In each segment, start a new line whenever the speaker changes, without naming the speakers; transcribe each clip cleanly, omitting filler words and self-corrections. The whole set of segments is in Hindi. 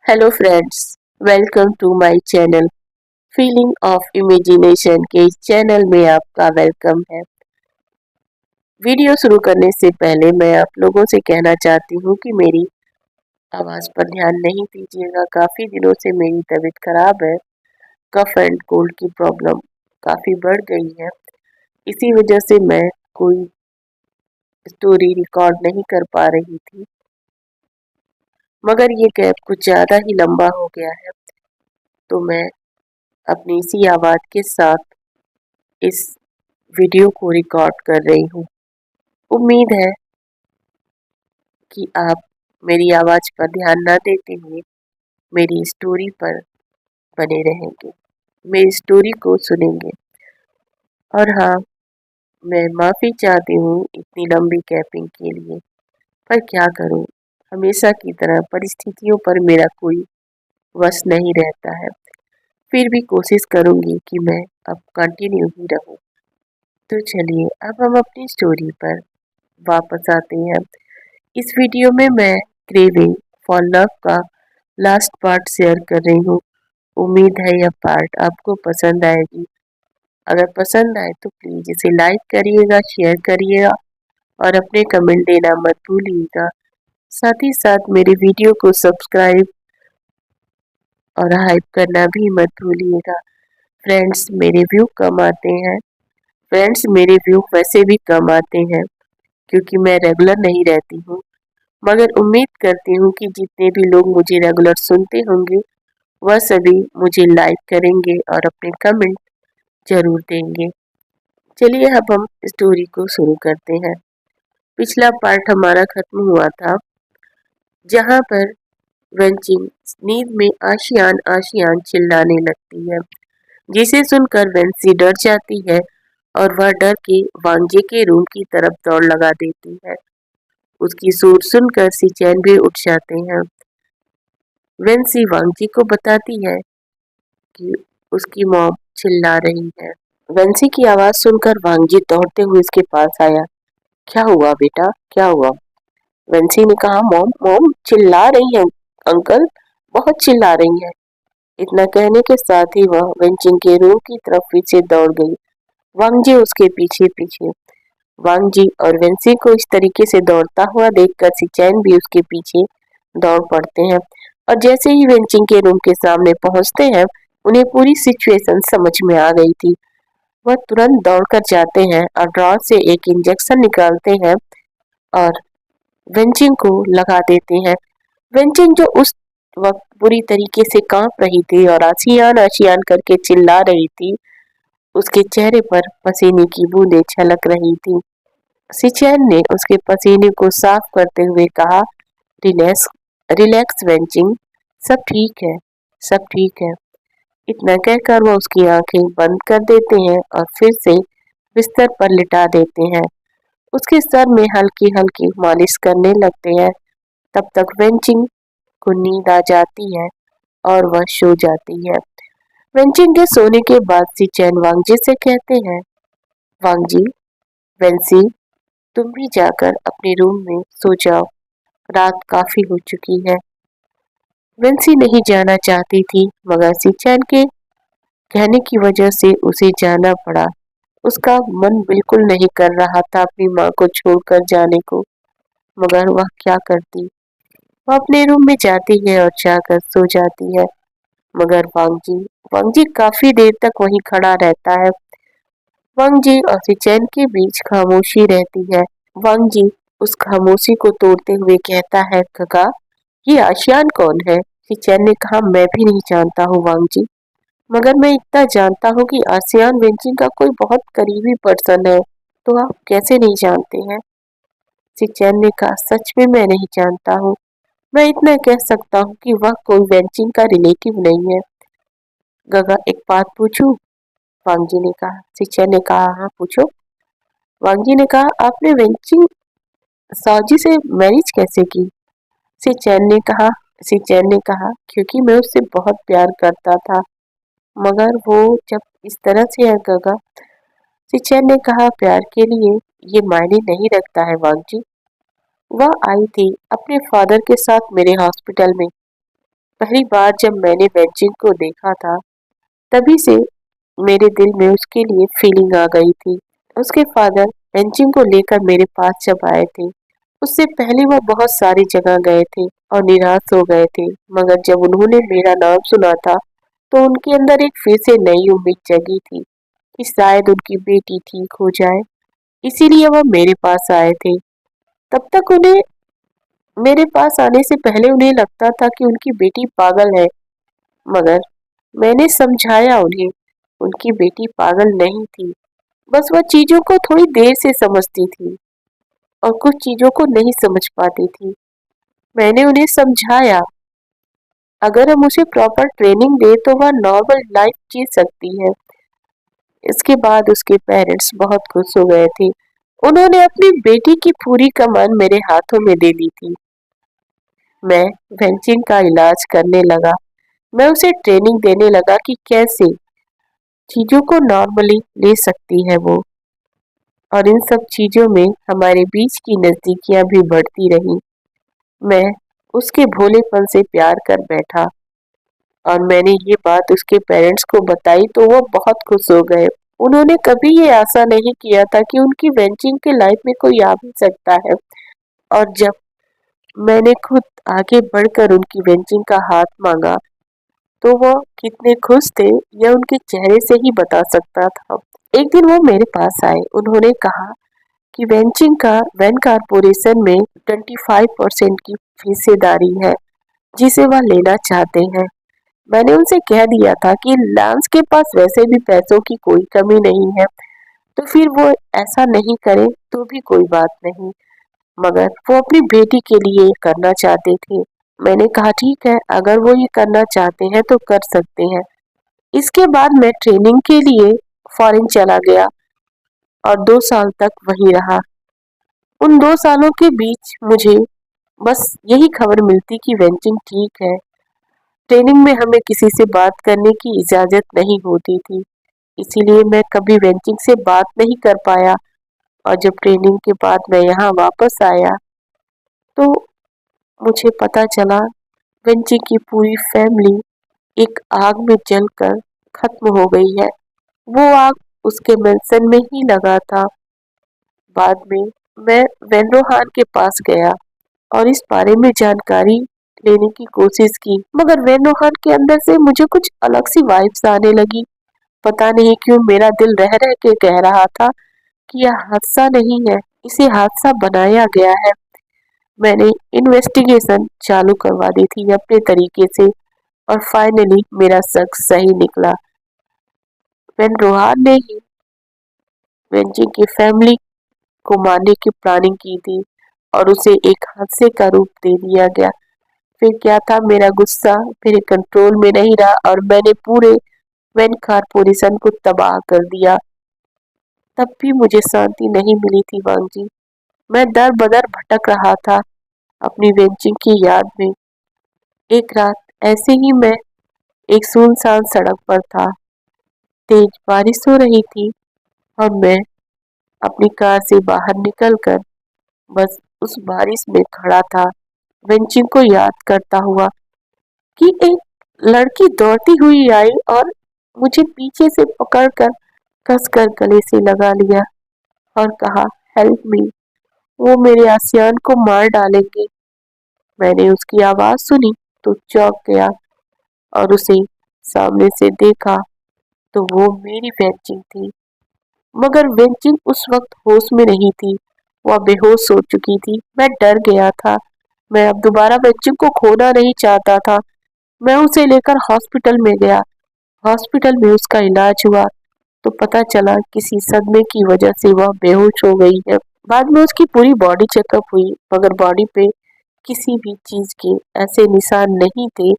Hello friends, welcome to my channel. Feeling of imagination के इस चैनल में आपका वेलकम है। वीडियो शुरू करने से पहले मैं आप लोगों से कहना चाहती हूँ कि मेरी आवाज़ पर ध्यान नहीं दीजिएगा। काफ़ी दिनों से मेरी तबीयत खराब है। कफ एंड कोल्ड की प्रॉब्लम काफ़ी बढ़ गई है। इसी वजह से मैं कोई स्टोरी रिकॉर्ड नहीं कर पा रही थी, मगर ये गैप कुछ ज़्यादा ही लंबा हो गया है। तो मैं अपनी इसी आवाज़ के साथ इस वीडियो को रिकॉर्ड कर रही हूँ। उम्मीद है कि आप मेरी आवाज़ पर ध्यान न देते हुए मेरी स्टोरी पर बने रहेंगे, मेरी स्टोरी को सुनेंगे। और हाँ, मैं माफ़ी चाहती हूँ इतनी लंबी कैपिंग के लिए, पर क्या करूँ, हमेशा की तरह परिस्थितियों पर मेरा कोई वश नहीं रहता है। फिर भी कोशिश करूँगी कि मैं अब कंटिन्यू ही रहूँ। तो चलिए अब हम अपनी स्टोरी पर वापस आते हैं। इस वीडियो में मैं क्रेविंग फॉर लव का लास्ट पार्ट शेयर कर रही हूँ। उम्मीद है यह पार्ट आपको पसंद आएगी। अगर पसंद आए तो प्लीज़ इसे लाइक करिएगा, शेयर करिएगा और अपने कमेंट देना मत भूलिएगा। साथ ही साथ मेरे वीडियो को सब्सक्राइब और हाइप करना भी मत भूलिएगा। फ्रेंड्स मेरे व्यू कम आते हैं। फ्रेंड्स मेरे व्यू वैसे भी कम आते हैं क्योंकि मैं रेगुलर नहीं रहती हूँ, मगर उम्मीद करती हूँ कि जितने भी लोग मुझे रेगुलर सुनते होंगे वह सभी मुझे लाइक करेंगे और अपने कमेंट जरूर देंगे। चलिए अब हम स्टोरी को शुरू करते हैं। पिछला पार्ट हमारा खत्म हुआ था जहाँ पर वेंचिंग नींद में आशियान आशियान चिल्लाने लगती है, जिसे सुनकर वेंसी डर जाती है और वह डर के वांजे के रूम की तरफ दौड़ लगा देती है। उसकी सुर सुनकर सिचैन भी उठ जाते हैं। वेंसी वांगजी को बताती है कि उसकी मॉम चिल्ला रही है। वेंसी की आवाज सुनकर वांगजी दौड़ते हुए उसके पास आया। क्या हुआ बेटा, क्या हुआ? वेंसी ने कहा, मॉम मॉम चिल्ला रही है अंकल, बहुत चिल्ला रही है। इतना कहने के साथ ही वह वेंचिंग के रूम की तरफ पीछे दौड़ गई। वांगजी उसके पीछे पीछे। वांगजी और वेंसी को इस तरीके से दौड़ता हुआ देखकर सिचैन भी उसके पीछे दौड़ पड़ते हैं और जैसे ही वेंचिंग के रूम के सामने पहुंचते हैं उन्हें पूरी सिचुएशन समझ में आ गई थी। वह तुरंत दौड़कर जाते हैं और ड्रॉर से एक इंजेक्शन निकालते हैं और वेंचिंग को लगा देते हैं। वेंचिंग जो उस वक्त पूरी तरीके से कांप रही थी और आशियान आशियान करके चिल्ला रही थी, उसके चेहरे पर पसीने की बूंदें छलक रही थी। सिचैन ने उसके पसीने को साफ करते हुए कहा, रिलैक्स रिलैक्स वेंचिंग, सब ठीक है, सब ठीक है। इतना कहकर वह उसकी आंखें बंद कर देते हैं और फिर से बिस्तर पर लिटा देते हैं। उसके सर में हल्की हल्की मालिश करने लगते हैं। तब तक वेंचिंग को नींद आ जाती है और वह सो जाती है। वेंचिंग के सोने के बाद सिचैन वांगजी से कहते हैं, वांगजी, वेंसी, तुम भी जाकर अपने रूम में सो जाओ, रात काफी हो चुकी है। वेंसी नहीं जाना चाहती थी, मगर सिचैन के कहने की वजह से उसे जाना पड़ा। उसका मन बिल्कुल नहीं कर रहा था अपनी माँ को छोड़कर जाने को, मगर वह क्या करती। वह अपने रूम में जाती है और जाकर सो जाती है। मगर वांगजी वांगजी काफी देर तक वहीं खड़ा रहता है। वांगजी और सिचैन के बीच खामोशी रहती है। वांगजी उस खामोशी को तोड़ते हुए कहता है, काका, ये आशियान कौन है? सिचैन ने कहा, मैं भी नहीं जानता हूँ वांगजी, मगर मैं इतना जानता हूँ कि आसियान वेंचिंग का कोई बहुत करीबी पर्सन है। तो आप कैसे नहीं जानते हैं? सिचैन ने कहा, सच में मैं नहीं जानता हूँ। मैं इतना कह सकता हूँ कि वह कोई वेंचिंग का रिलेटिव नहीं है। गगा, एक बात पूछूं? वांगजी ने कहा। सिचैन ने कहा, हाँ पूछो। वांगजी ने कहा, आपने वेंचिंग सावजी से मैरिज कैसे की? सिचैन ने कहा सिचैन ने कहा, क्योंकि मैं उससे बहुत प्यार करता था, मगर वो जब इस तरह से है गगा। सिचैन ने कहा, प्यार के लिए ये मायने नहीं रखता है वांगजी। वह आई थी अपने फादर के साथ मेरे हॉस्पिटल में, पहली बार जब मैंने वेंचिंग को देखा था, तभी से मेरे दिल में उसके लिए फीलिंग आ गई थी। उसके फादर वेंचिंग को लेकर मेरे पास जब आए थे, उससे पहले वो बहुत सारी जगह गए थे और निराश हो गए थे, मगर जब उन्होंने मेरा नाम सुना था, तो उनके अंदर एक फिर से नई उम्मीद जगी थी कि शायद उनकी बेटी ठीक हो जाए। इसीलिए वो मेरे पास आए थे। तब तक उन्हें मेरे पास आने से पहले उन्हें लगता था कि उनकी बेटी पागल है, मगर मैंने समझाया उन्हें, उनकी बेटी पागल नहीं थी, बस वह चीजों को थोड़ी देर से समझती थी और कुछ चीजों को नहीं समझ पाती थी। मैंने उन्हें समझाया, अगर हम उसे प्रॉपर ट्रेनिंग दे तो वह नॉर्मल लाइफ जी सकती है। इसके बाद उसके पेरेंट्स बहुत खुश हो गए थे। उन्होंने अपनी बेटी की पूरी कमान मेरे हाथों में दे दी थी। मैं वेंचिंग का इलाज करने लगा। मैं उसे ट्रेनिंग देने लगा कि कैसे चीजों को नॉर्मली ले सकती है वो। और इन सब चीजों में हमारे बीच की नजदीकियां भी बढ़ती रही। मैं उसके भोलेपन से प्यार कर बैठा और मैंने ये बात उसके पेरेंट्स को बताई तो वो बहुत खुश हो गए। उन्होंने कभी ये आशा नहीं किया था कि उनकी वेंचिंग के लाइफ में कोई आ भी सकता है। और जब मैंने खुद आगे बढ़कर उनकी वेंचिंग का हाथ मांगा, तो वो कितने खुश थे यह उनके चेहरे से ही बता सकता था। एक दिन वो मेरे पास आए। उन्होंने कहा कि वेंचिंग का वैन कारपोरेशन में 25% की हिस्सेदारी है, जिसे वह लेना चाहते हैं। मैंने उनसे कह दिया था कि लांस के पास वैसे भी पैसों की कोई कमी नहीं है, तो फिर वो ऐसा नहीं करे तो भी कोई बात नहीं, मगर वो अपनी बेटी के लिए करना चाहते थे। मैंने कहा ठीक है, अगर वो ये करना चाहते हैं तो कर सकते हैं। इसके बाद मैं ट्रेनिंग के लिए फॉरेन चला गया और 2 साल तक वहीं रहा। उन 2 सालों के बीच मुझे बस यही खबर मिलती कि वेंचिंग ठीक है। ट्रेनिंग में हमें किसी से बात करने की इजाजत नहीं होती थी, इसीलिए मैं कभी वेंचिंग से बात नहीं कर पाया। और जब ट्रेनिंग के बाद मैं यहाँ वापस आया, तो मुझे पता चला वेंचिंग की पूरी फैमिली एक आग में जलकर खत्म हो गई है। वो आग उसके मेंशन में ही लगा था। बाद में मैं वेनरोहान के पास गया और इस बारे में जानकारी लेने की कोशिश की, मगर वेनरोहान के अंदर से मुझे कुछ अलग सी वाइब्स आने लगी। पता नहीं क्यों मेरा दिल रह रह के कह रहा था कि यह हादसा नहीं है, इसे हादसा बनाया गया है। मैंने इन्वेस्टिगेशन चालू करवा दी थी अपने तरीके से और फाइनली मेरा शक सही निकला। वेनरोहान ने ही वेंचिंग की फैमिली को मारने की प्लानिंग की थी और उसे एक हादसे का रूप दे दिया गया। फिर क्या था, मेरा गुस्सा मेरे कंट्रोल में नहीं रहा और मैंने पूरे वैन कारपोरेशन को तबाह कर दिया। तब भी मुझे शांति नहीं मिली थी वांग जी। मैं दर बदर भटक रहा था अपनी वेंचिंग की याद में। एक रात ऐसे ही मैं एक सुनसान सड़क पर था। तेज बारिश हो रही थी और मैं अपनी कार से बाहर निकलकर बस उस बारिश में खड़ा था, वेंचिंग को याद करता हुआ कि एक लड़की दौड़ती हुई आई और मुझे पीछे से पकड़कर कसकर गले से लगा लिया और कहा, हेल्प मी, वो मेरे आसियान को मार डालेंगे। मैंने उसकी आवाज सुनी तो चौंक गया और उसे सामने से देखा तो वो मेरी वेंचिंग थी। मगर वेंचिंग उस वक्त होश में नहीं थी, वह बेहोश हो चुकी थी। मैं डर गया था। मैं अब दोबारा वेंचिंग को खोना नहीं चाहता था। मैं उसे लेकर हॉस्पिटल में गया। हॉस्पिटल में उसका इलाज हुआ तो पता चला किसी सदमे की वजह से वह बेहोश हो गई है। बाद में उसकी पूरी बॉडी चेकअप हुई, मगर बॉडी पे किसी भी चीज के ऐसे निशान नहीं थे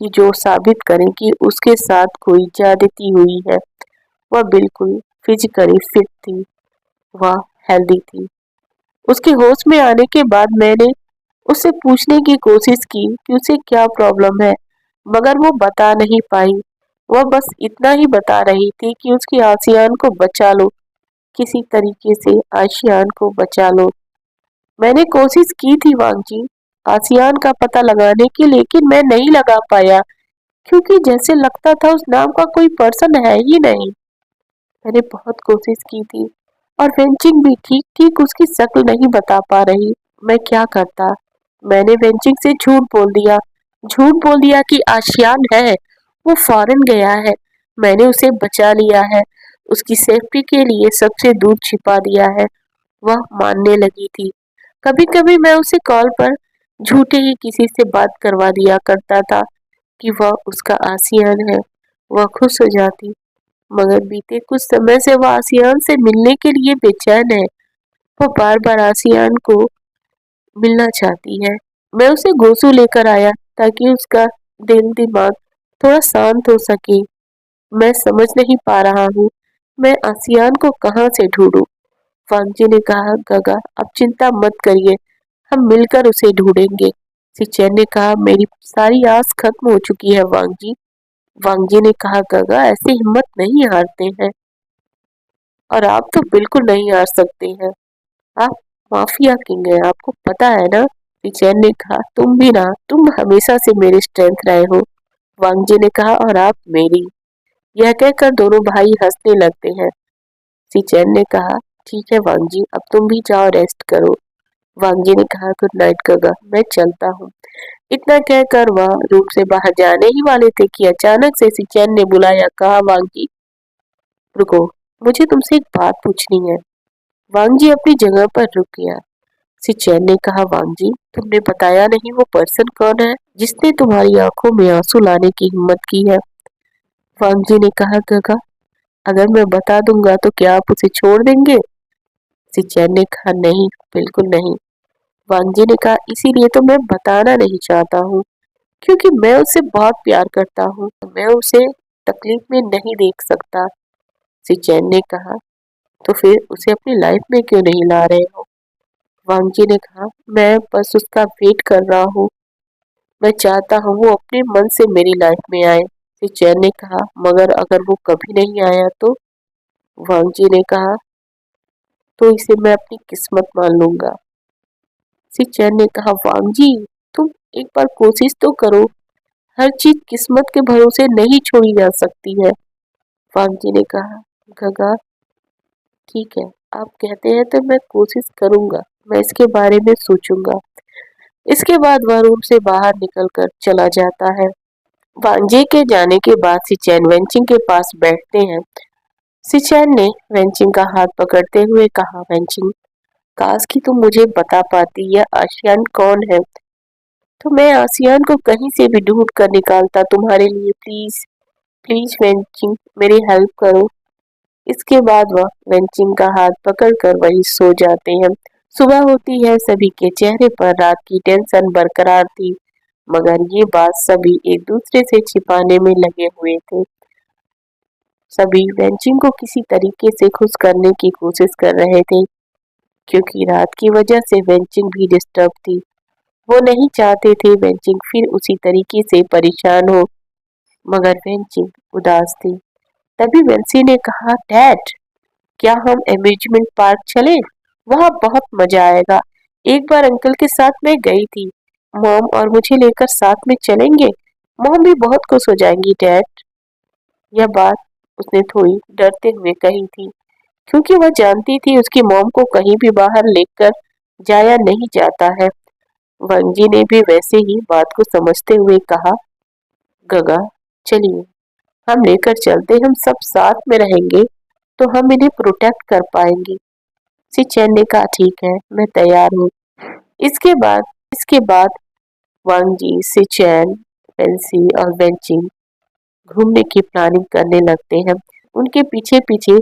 कि जो साबित करें कि उसके साथ कोई ज्यादती हुई है। वह बिल्कुल फिजिकली फिट थी, वह हेल्दी थी। उसके होश में आने के बाद मैंने उससे पूछने की कोशिश की कि उसे क्या प्रॉब्लम है, मगर वो बता नहीं पाई। वह बस इतना ही बता रही थी कि उसकी आसियान को बचा लो, किसी तरीके से आशियान को बचा लो। मैंने कोशिश की थी वांग जी, आसियान का पता लगाने की, लेकिन मैं नहीं लगा पाया क्योंकि जैसे लगता था उस नाम का कोई पर्सन है ही नहीं। मैंने बहुत कोशिश की थी और वेंचिंग भी ठीक ठीक उसकी शक्ल नहीं बता पा रही। मैं क्या करता? मैंने वेंचिंग से झूठ बोल दिया कि आशियान है, वो फॉरेन गया है। मैंने उसे बचा लिया है, उसकी सेफ्टी के लिए सबसे दूर छिपा दिया है। वह मानने लगी थी। कभी कभी मैं उसे कॉल पर झूठे ही किसी से बात करवा दिया करता था कि वह उसका आसियान है। वह खुश हो जाती, मगर बीते कुछ समय से वह आसियान से मिलने के लिए बेचैन है। वह बार बार आसियान को मिलना चाहती है। मैं उसे गोसू लेकर आया ताकि उसका दिल दिमाग थोड़ा शांत हो सके। मैं समझ नहीं पा रहा हूँ मैं आसियान को कहाँ से ढूंढूं। वांगजी ने कहा, गगा अब चिंता मत करिए, हम मिलकर उसे ढूंढेंगे। सिचेन ने कहा, मेरी सारी आस खत्म हो चुकी है वांगजी। वांगजी ने कहा, गगा ऐसी हिम्मत नहीं हारते हैं, और आप तो बिल्कुल नहीं हार सकते हैं। आप माफिया किंग हैं, आपको पता है ना। सिचेन ने कहा, तुम भी ना, तुम हमेशा से मेरी स्ट्रेंथ रहे हो। वांगजी ने कहा, और आप मेरी। यह कहकर दोनों भाई हंसने लगते हैं। सिचेन ने कहा, ठीक है वांगजी, अब तुम भी जाओ रेस्ट करो। वांगजी ने कहा, गुड नाइट गगा, मैं चलता हूँ। इतना कहकर वह रूम से बाहर जाने ही वाले थे कि अचानक से सिचेन ने बुलाया। कहा, वांगजी रुको, मुझे तुमसे एक बात पूछनी है। वांगजी अपनी जगह पर रुक गया। सिचेन ने कहा, वांगजी तुमने बताया नहीं वो पर्सन कौन है जिसने तुम्हारी आंखों में आंसू लाने की हिम्मत की है। वांगजी ने कहा, गगा अगर मैं बता दूंगा तो क्या आप उसे छोड़ देंगे? सिचेन ने कहा, नहीं, बिल्कुल नहीं। वांगजी ने कहा, इसीलिए तो मैं बताना नहीं चाहता हूँ, क्योंकि मैं उससे बहुत प्यार करता हूँ। मैं उसे तकलीफ में नहीं देख सकता। सिचेन ने कहा, तो फिर उसे अपनी लाइफ में क्यों नहीं ला रहे हो? वांगजी ने कहा, मैं बस उसका वेट कर रहा हूँ। मैं चाहता हूँ वो अपने मन से मेरी लाइफ में आए। सिचेन ने कहा, मगर अगर वो कभी नहीं आया तो? वांगजी ने कहा, तो इसे मैं अपनी किस्मत मान लूंगा। सिचेन ने कहा, वांगजी तुम एक बार कोशिश तो करो, हर चीज किस्मत के भरोसे नहीं छोड़ी जा सकती है। वांगजी ने कहा, गगा ठीक है, आप कहते हैं तो मैं कोशिश करूंगा, मैं इसके बारे में सोचूंगा। इसके बाद वह रूम से बाहर निकलकर चला जाता है। वांगजी के जाने के बाद सिचेन वेंचिंग के पास बैठते हैं। सिचेन ने वेंचिंग का हाथ पकड़ते हुए कहा, वेंचिंग काश कि तुम मुझे बता पाती यह आशियान कौन है, तो मैं आसियान को कहीं से भी ढूंढ कर निकालता तुम्हारे लिए। प्लीज प्लीज वेंचिंग मेरी हेल्प करो। इसके बाद वह वेंचिंग का हाथ पकड़कर वहीं सो जाते हैं। सुबह होती है, सभी के चेहरे पर रात की टेंशन बरकरार थी, मगर ये बात सभी एक दूसरे से छिपाने में लगे हुए थे। सभी वेंचिंग को किसी तरीके से खुश करने की कोशिश कर रहे थे, क्योंकि रात की वजह से वेंचिंग भी डिस्टर्ब थी। वो नहीं चाहते थे वेंचिंग फिर उसी तरीके से परेशान हो, मगर वेंचिंग उदास थी। तभी वेंसी ने कहा, डैड क्या हम एम्यूजमेंट पार्क चले? वहाँ बहुत मजा आएगा। एक बार अंकल के साथ मैं गई थी। मॉम और मुझे लेकर साथ में चलेंगे? मॉम भी बहुत खुश हो जाएंगी डैड। यह बात उसने थोड़ी डरते हुए कही थी, क्योंकि वह जानती थी उसकी मॉम को कहीं भी बाहर लेकर जाया नहीं जाता है। वंजी ने भी वैसे ही बात को समझते हुए कहा, गगा चलिए हम लेकर चलते, हम सब साथ में रहेंगे तो हम इन्हें प्रोटेक्ट कर पाएंगे। सिचेन ने कहा, ठीक है, मैं तैयार हूँ। इसके बाद वांगजी, सिचेन, पेंसी और वेंचिंग घूमने की प्लानिंग करने लगते हैं। उनके पीछे पीछे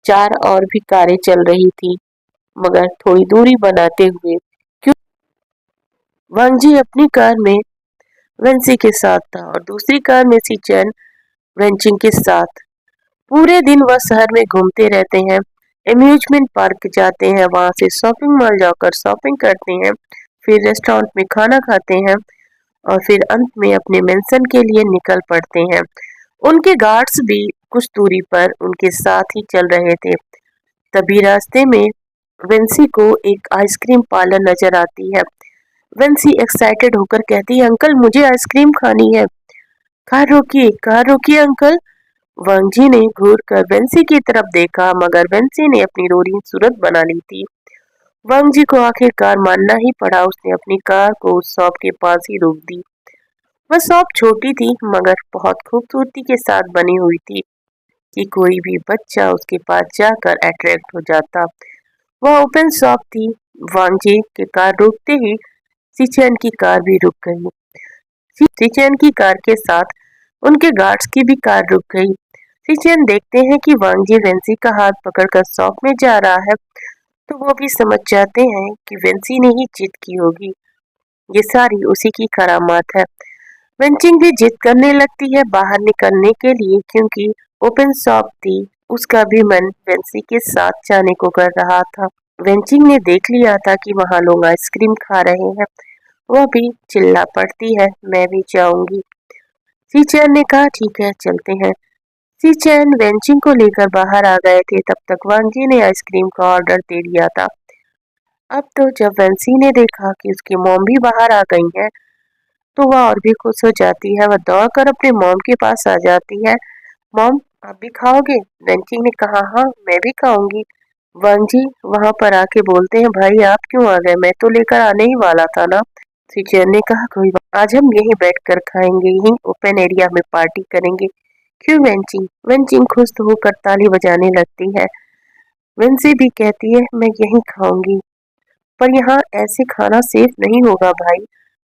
4 और भी कारें चल रही थी, मगर थोड़ी दूरी बनाते हुए, क्यों वांगजी अपनी कार में वेंसी के साथ था और दूसरी कार में सिचेन वेंचिंग के साथ। पूरे दिन वह शहर में घूमते रहते हैं, एम्यूजमेंट पार्क जाते हैं, वहां से शॉपिंग मॉल जाकर शॉपिंग करते हैं, फिर रेस्टोरेंट में खाना खाते हैं और फिर अंत में अपने मेंशन के लिए निकल पड़ते हैं। उनके गार्ड्स भी कुछ दूरी पर उनके साथ ही चल रहे थे। तभी रास्ते में वेंसी को एक आइसक्रीम पार्लर नजर आती है। वेंसी एक्साइटेड होकर कहती है, अंकल मुझे आइसक्रीम खानी है। कार रोकिए अंकल। वांगजी ने घूर कर वेंसी की तरफ देखा, मगर वेंसी ने अपनी रोरी सूरत बना ली थी। वांगजी को आखिरकार मानना ही पड़ा। उसने अपनी कार को उस शॉप के पास ही रोक दी। वह शॉप छोटी थी, मगर बहुत खूबसूरती के साथ बनी हुई थी कि कोई भी बच्चा उसके पास जाकर अट्रैक्ट हो जाता। वह ओपन शॉप थी। वांगजी की कार रुकते ही सिचेन की कार भी रुक गई। सिचेन की कार के साथ उनके गार्ड्स की भी कार रुक गई। सिचेन देखते हैं कि वांगजी वेंसी का हाथ पकड़कर शॉप में जा रहा है, तो वो भी समझ जाते हैं कि वेंसी ने ही जिद की होगी। ये सारी उसी की करामात है। वेंचिंग भी जिद करने लगती है बाहर निकलने के लिए, क्योंकि ओपन शॉप थी। उसका भी मन वेंसी के साथ जाने को कर रहा था। वेंचिंग ने देख लिया था कि वहाँ लोग आइसक्रीम खा रहे हैं। वह भी चिल्ला पड़ती है, मैं भी जाऊंगी। सीचैन ने कहा, ठीक है चलते हैं। सीचैन वेंचिंग को लेकर बाहर आ गए थे। तब तक वांगजी ने आइसक्रीम का ऑर्डर दे दिया था। अब तो जब वेंसी ने देखा कि उसकी मॉम भी बाहर आ गई है, तो वह और भी खुश हो जाती है। वह दौड़कर अपने मॉम के पास आ जाती है। मॉम आप भी खाओगे? वेंची ने कहा, हाँ मैं भी खाऊंगी। वांगजी वहां पर आके बोलते हैं, भाई आप क्यों आ गए? मैं तो लेकर आने ही वाला था ना। सिचेन ने कहा, कोई बात, आज हम यहीं बैठकर खाएंगे, यहीं ओपन एरिया में पार्टी करेंगे। क्यों वेंची? वेंची खुश होकर ताली बजाने लगती है। वेंसी भी कहती है, मैं यहीं खाऊंगी, पर यहाँ ऐसे खाना सेफ नहीं होगा भाई,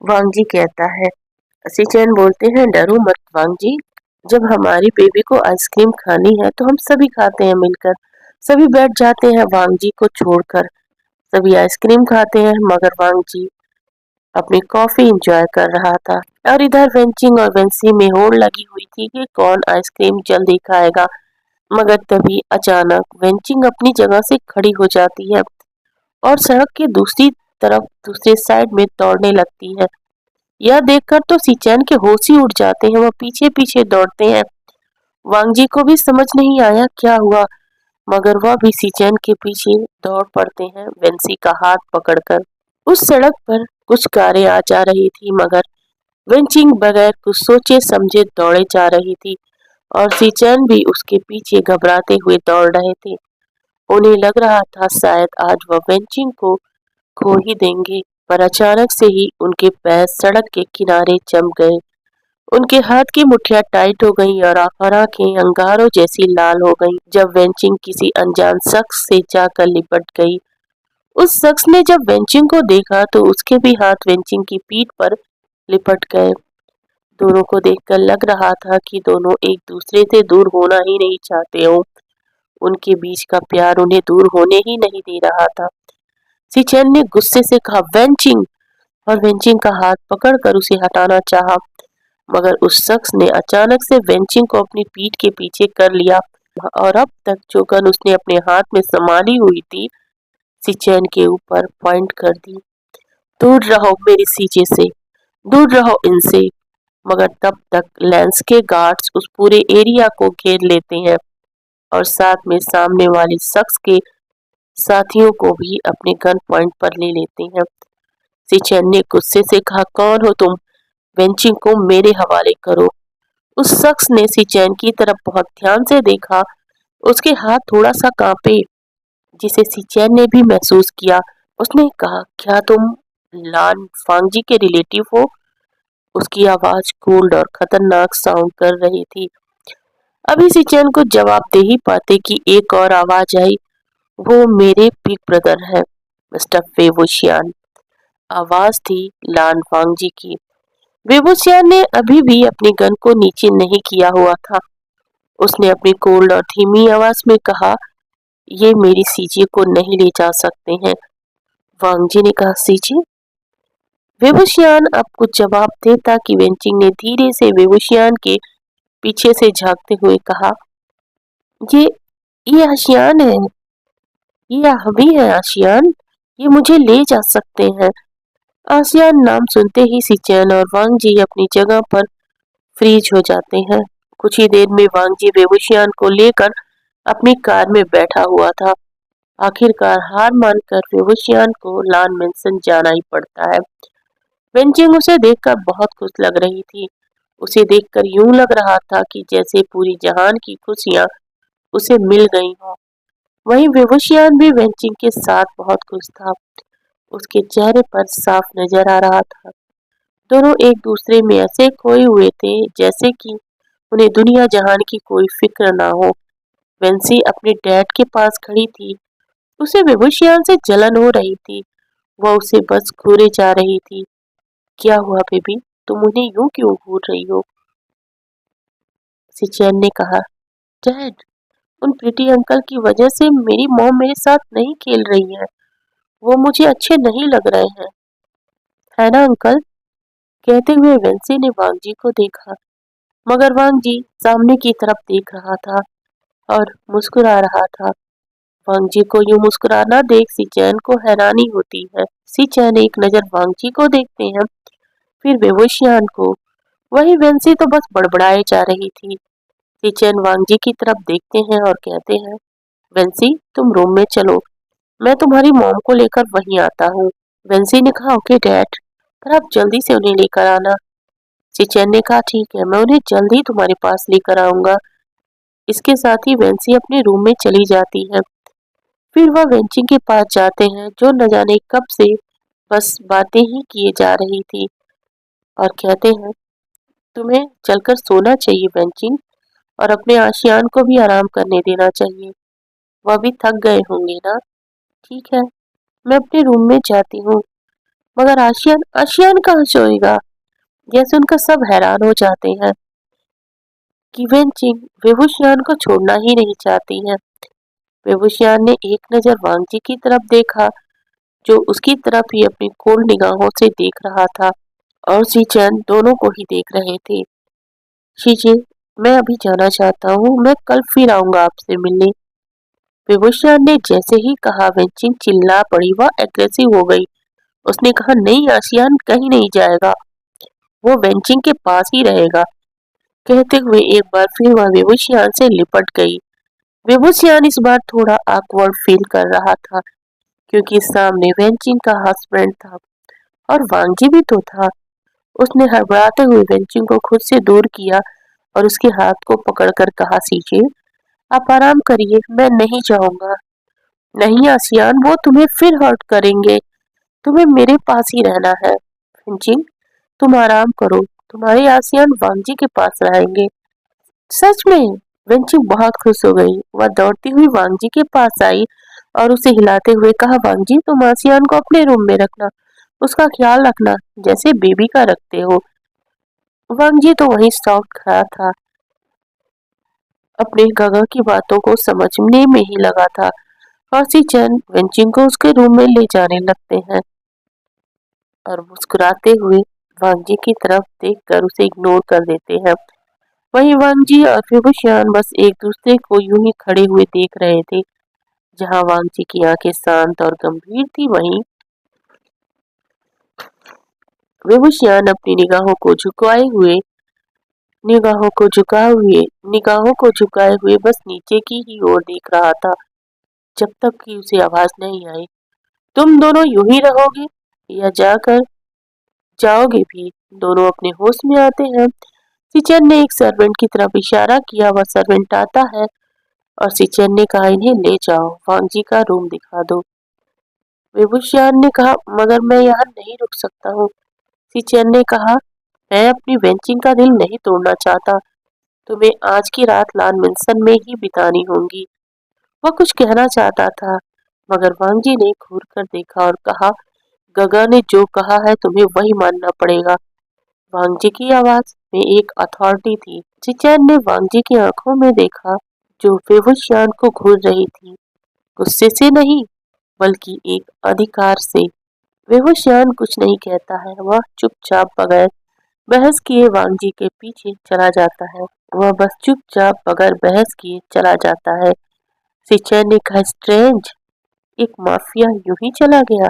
वांगजी कहता है। सिचेन बोलते हैं, डरो मत वांगजी, जब हमारी बेबी को आइसक्रीम खानी है तो हम सभी खाते हैं मिलकर। सभी बैठ जाते हैं वांगजी को छोड़कर। सभी आइसक्रीम खाते हैं, मगर वांगजी अपनी कॉफी एंजॉय कर रहा था। और इधर वेंचिंग और वेंसी में होड़ लगी हुई थी कि कौन आइसक्रीम जल्दी खाएगा। मगर तभी अचानक वेंचिंग अपनी जगह से खड़ी हो जाती है और सड़क के दूसरी तरफ दूसरे साइड में दौड़ने लगती है। यह देखकर तो सिचैन के होश ही उड़ जाते हैं। वह पीछे पीछे दौड़ते हैं। वांगजी को भी समझ नहीं आया क्या हुआ, मगर वह भी सिचैन के पीछे दौड़ पड़ते हैं वेंसी का हाथ पकड़कर। उस सड़क पर कुछ कारें आ जा रही थी, मगर वेंचिंग बगैर कुछ सोचे समझे दौड़े जा रही थी और सिचैन भी उसके पीछे घबराते हुए दौड़ रहे थे। उन्हें लग रहा था शायद आज वह वेंचिंग को खो ही देंगे, पर अचानक से ही उनके पैर सड़क के किनारे जम गए। उनके हाथ की मुठ्ठियां टाइट हो गईं और आंखें अंगारों जैसी लाल हो गईं जब वेंचिंग किसी अनजान शख्स से जाकर लिपट गई। उस शख्स ने जब वेंचिंग को देखा तो उसके भी हाथ वेंचिंग की पीठ पर लिपट गए। दोनों को देखकर लग रहा था कि दोनों एक दूसरे से दूर होना ही नहीं चाहते हो। उनके बीच का प्यार उन्हें दूर होने ही नहीं दे रहा था। सिचेन ने गुस्से से कहा, वेंचिंग, और वेंचिंग का हाथ पकड़कर उसे हटाना चाहा, मगर उस शख्स ने अचानक से वेंचिंग को अपनी पीठ के पीछे कर लिया और अब तक जो गन उसने अपने हाथ में संभाली हुई थी सिचेन के ऊपर पॉइंट कर दी। दूर रहो मेरे सीजे से, दूर रहो इनसे। मगर तब तक लेंस के गार्ड्स उस पूरे एरिया को घेर लेते हैं और साथ में सामने वाले शख्स के साथियों को भी अपने गन पॉइंट पर ले लेते हैं। सिचेन ने गुस्से से कहा, कौन हो तुम? वेंचिंग को मेरे हवाले करो। उस शख्स ने सिचेन की तरफ बहुत ध्यान से देखा। उसके हाथ थोड़ा सा कांपे, जिसे सिचेन ने भी महसूस किया। उसने कहा, क्या तुम लान फांगजी के रिलेटिव हो? उसकी आवाज कोल्ड और खतरनाक साउंड कर रही थी। अभी सिचेन को जवाब दे ही पाते कि एक और आवाज आई, वो मेरे बिग ब्रदर है, मिस्टर वेवोशियान। आवाज थी लान फांगजी की। वेवोशियान ने अभी भी अपनी गन को नीचे नहीं किया हुआ था। उसने अपनी कोल्ड और धीमी आवाज में कहा, ये मेरी सीजे को नहीं ले जा सकते हैं। वांगजी ने कहा, सीजे? वेवोशियान अब कुछ जवाब देता कि वेंचिंग ने धीरे से वेवोशियान के पीछे से झांकते हुए कहा, ये ये आशियान है, ये हमी है आशियान, ये मुझे ले जा सकते हैं। आशियान नाम सुनते ही सिचेन और वांगजी अपनी जगह पर फ्रीज हो जाते हैं। कुछ ही देर में वांगजी वेवोशियान को लेकर अपनी कार में बैठा हुआ था। आखिरकार हार मानकर वेवोशियान को लान मेंशन जाना ही पड़ता है। वेनचिंग उसे देखकर बहुत खुश लग रही थी। उसे देखकर यूं लग रहा था कि जैसे पूरी जहान की खुशियां उसे मिल गई हों। वहीं विभूषियान भी वेनचिंग के साथ बहुत खुश था। उसके चेहरे पर साफ नजर आ रहा था। दोनों एक दूसरे में ऐसे खोए हुए थे जैसे कि उन्हें दुनिया जहान की कोई फिक्र ना हो। वेंसी अपने डैड के पास खड़ी थी। उसे विभूषियान से जलन हो रही थी। वह उसे बस घूरे जा रही थी। क्या हुआ बेबी, तुम उन्हें यूं क्यों घूर रही हो? सिचैन ने कहा। डैड, उन प्रीति अंकल की वजह से मेरी मॉम मेरे साथ नहीं खेल रही है। वो मुझे अच्छे नहीं लग रहे हैं, है ना अंकल? कहते हुए वेंसी ने वांगजी को देखा, मगर वांगजी सामने की तरफ देख रहा था और मुस्कुरा रहा था। वांगजी को यूं मुस्कुराना देख सिचैन को हैरानी होती है। सिचैन एक नजर वांगजी को देखते हैं, फिर बेहोशियान को। वही वेंसी तो बस बड़बड़ाए जा रही थी। सिचैन वांगजी की तरफ देखते हैं और कहते हैं, वेंसी तुम रूम में चलो, मैं तुम्हारी मॉम को लेकर वहीं आता हूँ। वेंसी ने कहा, ओके डैड, पर आप जल्दी से उन्हें लेकर आना। सिचैन ने कहा, ठीक है, मैं उन्हें जल्द ही तुम्हारे पास लेकर आऊंगा। इसके साथ ही वेंसी अपने रूम में चली जाती है। फिर वह वेंची के पास जाते हैं जो न जाने कब से बस बातें ही किए जा रही थी, और कहते हैं, तुम्हें चलकर सोना चाहिए वेंचिंग, और अपने आशियान को भी आराम करने देना चाहिए। वह भी थक गए होंगे ना। ठीक है, मैं अपने रूम में जाती हूँ, मगर आशियान आशियान कहाँ सोएगा? जैसे उनका सब हैरान हो जाते हैं कि वेंचिंग वेबुशियान को छोड़ना ही नहीं चाहती है। वेबुशियान ने एक नजर वांगजी की तरफ देखा, जो उसकी तरफ ही अपनी कोल्ड निगाहों से देख रहा था, और सीचैन दोनों को ही देख रहे थे। शीजे, मैं अभी जाना चाहता हूँ, मैं कल फिर आऊंगा आपसे मिलने। विभूषण ने जैसे ही कहा, वेंचिंग चिल्ला पड़ी, वह एग्रेसिव हो गई। उसने कहा, नहीं, आसियान कहीं नहीं जाएगा, वो वेंचिंग के पास ही रहेगा। कहते हुए एक बार फिर वह विभूषण से लिपट गई। विभूषण इस बार थोड़ा awkward फील कर रहा था, क्योंकि सामने वेंचिंग का हस्बैंड था और वांगजी भी तो था। उसने हड़बड़ाते हुए वेंचिंग को खुद से दूर किया और उसके हाथ को पकड़कर कहा, सीजे, आप आराम करिए, मैं नहीं जाऊंगा। नहीं आसियान, वो तुम्हें फिर हर्ट करेंगे, तुम्हें मेरे पास ही रहना है। वेंचिंग, तुम आराम करो, तुम्हारे आसियान वांगजी के पास रहेंगे। सच में? वेंचिंग बहुत खुश हो गई। वह दौड़ती हुई वांगजी के पास आई और उसे हिलाते हुए कहा, वांगजी, तुम आसियान को अपने रूम में रखना, उसका ख्याल रखना जैसे बेबी का रखते हो। वांगजी तो वहीं स्टॉक खड़ा था, अपने गगा की बातों को समझने में ही लगा था, और सिचन वेंचिंग को उसके रूम में ले जाने लगते हैं और मुस्कुराते हुए वांगजी की तरफ देखकर उसे इग्नोर कर देते हैं। वहीं वांगजी और विभूषण बस एक दूसरे को यूं ही खड़े हुए देख रहे थे। जहां वांगजी की आंखें शांत और गंभीर थी, वहीं विभूषण अपनी निगाहों को झुकाए हुए बस नीचे की ही ओर देख रहा था, जब तक कि उसे आवाज नहीं आई, तुम दोनों यूं ही रहोगे या जाकर जाओगे भी? दोनों अपने होश में आते हैं। सिचन ने एक सर्वेंट की तरफ इशारा किया। वह सर्वेंट आता है और सिचन ने कहा, इन्हें ले जाओ, वांगजी का रूम दिखा दो। विभूषण ने कहा, मगर मैं यहाँ नहीं रुक सकता हूँ। सिचन ने कहा, मैं अपनी वेंचिंग का दिल नहीं तोड़ना चाहता, तुम्हें आज की रात लान मिंसन में ही बितानी होगी। वह कुछ कहना चाहता था, मगर वांगजी ने घूर कर देखा और कहा, गगा ने जो कहा है तुम्हें वही मानना पड़ेगा। वांगजी की आवाज में एक अथॉरिटी थी। चिचैन ने वांगजी की आंखों में देखा, जो विभूषण को घूर रही थी, गुस्से से नहीं, बल्कि एक अधिकार से। विभूषण कुछ नहीं कहता है, वह चुपचाप बगैर बहस किए वांगजी के पीछे चला जाता है। वह बस चुपचाप बगैर बहस किए चला जाता है। सिचैन ने कहा, स्ट्रेंज, एक माफिया यूं ही चला गया।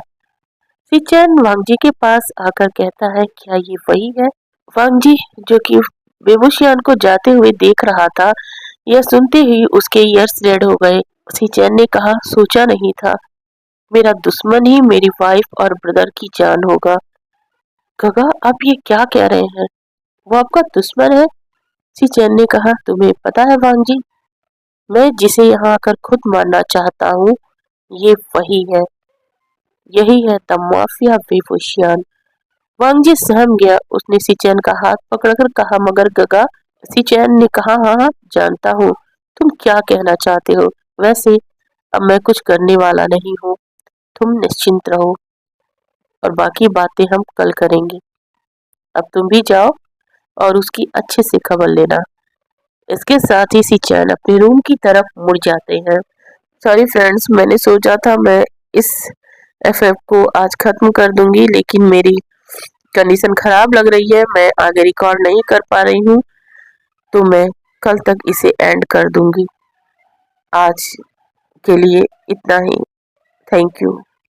सिचैन वांगजी के पास आकर कहता है, क्या ये वही है? वांगजी, जो कि बेबुशियान को जाते हुए देख रहा था, यह सुनते ही उसके ईयर्स रेड हो गए। सिचैन ने कहा, सोचा नहीं था, मेरा दुश्मन ही मेरी वाइफ और ब्रदर की जान होगा। गगा, आप ये क्या कह रहे हैं? वो आपका दुश्मन है? सीचैन ने कहा। तुम्हें पता है वांग जी, मैं जिसे यहाँ आकर खुद मारना चाहता हूँ, ये वही है। यही है द माफिया वेवोशियान। वांग जी सहम गया। उसने सीचैन का हाथ पकड़कर कहा, मगर गगा। सीचैन ने कहा, हाँ हाँ जानता हूँ तुम क्या कहना चाहते हो। वैसे अब मैं कुछ करने वाला नहीं हूँ, तुम निश्चिंत रहो और बाकी बातें हम कल करेंगे। अब तुम भी जाओ और उसकी अच्छे से खबर लेना। इसके साथ ही सीचैन अपने रूम की तरफ मुड़ जाते हैं। सॉरी फ्रेंड्स, मैंने सोचा था मैं इस एफएफ को आज खत्म कर दूंगी, लेकिन मेरी कंडीशन खराब लग रही है, मैं आगे रिकॉर्ड नहीं कर पा रही हूँ, तो मैं कल तक इसे एंड कर दूंगी। आज के लिए इतना ही। Thank you.